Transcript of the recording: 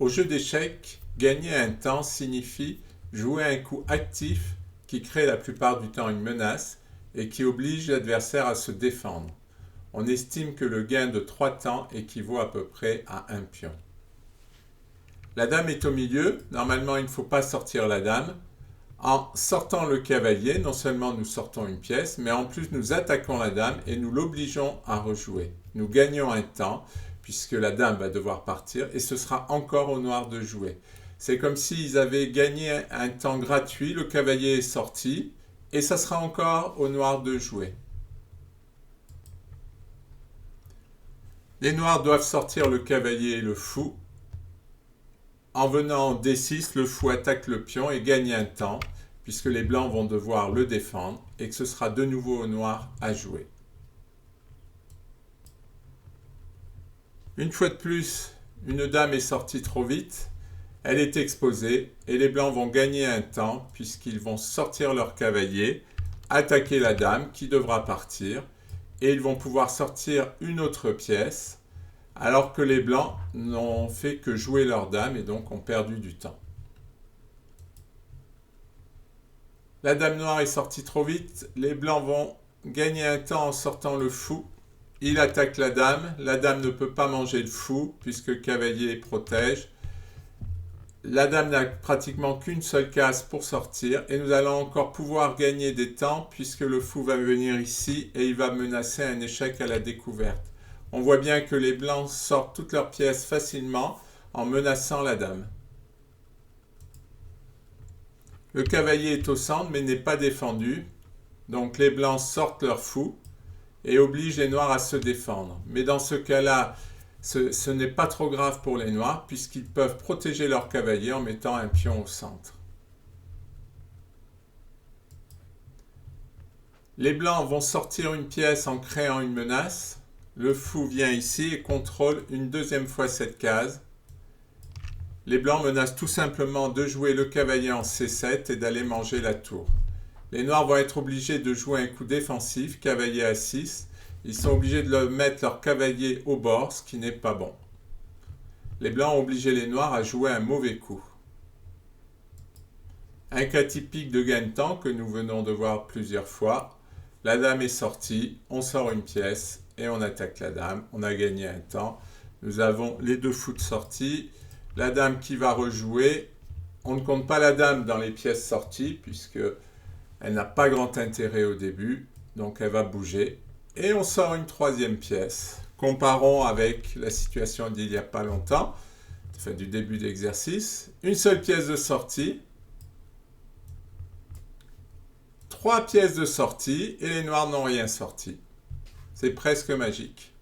Au jeu d'échecs, gagner un temps signifie jouer un coup actif qui crée la plupart du temps une menace et qui oblige l'adversaire à se défendre. On estime que le gain de 3 temps équivaut à peu près à un pion. La dame est au milieu, normalement il ne faut pas sortir la dame. En sortant le cavalier, non seulement nous sortons une pièce, mais en plus nous attaquons la dame et nous l'obligeons à rejouer. Nous gagnons un temps, puisque la dame va devoir partir, et ce sera encore au noir de jouer. C'est comme s'ils avaient gagné un temps gratuit, le cavalier est sorti, et ça sera encore au noir de jouer. Les noirs doivent sortir le cavalier et le fou. En venant en D6, le fou attaque le pion et gagne un temps, puisque les blancs vont devoir le défendre et que ce sera de nouveau au noir à jouer. Une fois de plus, une dame est sortie trop vite, elle est exposée et les blancs vont gagner un temps puisqu'ils vont sortir leur cavalier, attaquer la dame qui devra partir et ils vont pouvoir sortir une autre pièce alors que les blancs n'ont fait que jouer leur dame et donc ont perdu du temps. La dame noire est sortie trop vite, les blancs vont gagner un temps en sortant le fou. Il attaque la dame ne peut pas manger le fou puisque le cavalier protège. La dame n'a pratiquement qu'une seule case pour sortir et nous allons encore pouvoir gagner des temps puisque le fou va venir ici et il va menacer un échec à la découverte. On voit bien que les blancs sortent toutes leurs pièces facilement en menaçant la dame. Le cavalier est au centre mais n'est pas défendu, donc les blancs sortent leur fou et obligent les noirs à se défendre. Mais dans ce cas-là, ce n'est pas trop grave pour les noirs puisqu'ils peuvent protéger leur cavalier en mettant un pion au centre. Les blancs vont sortir une pièce en créant une menace. Le fou vient ici et contrôle une deuxième fois cette case. Les blancs menacent tout simplement de jouer le cavalier en C7 et d'aller manger la tour. Les noirs vont être obligés de jouer un coup défensif, cavalier à 6. Ils sont obligés de mettre leur cavalier au bord, ce qui n'est pas bon. Les blancs ont obligé les noirs à jouer un mauvais coup. Un cas typique de gagne-temps que nous venons de voir plusieurs fois. La dame est sortie, on sort une pièce et on attaque la dame. On a gagné un temps. Nous avons les deux fous de sortie. La dame qui va rejouer. On ne compte pas la dame dans les pièces sorties puisque elle n'a pas grand intérêt au début. Donc elle va bouger. Et on sort une troisième pièce. Comparons avec la situation d'il n'y a pas longtemps, enfin du début d'exercice. Une seule pièce de sortie. 3 pièces de sortie et les noirs n'ont rien sorti. C'est presque magique.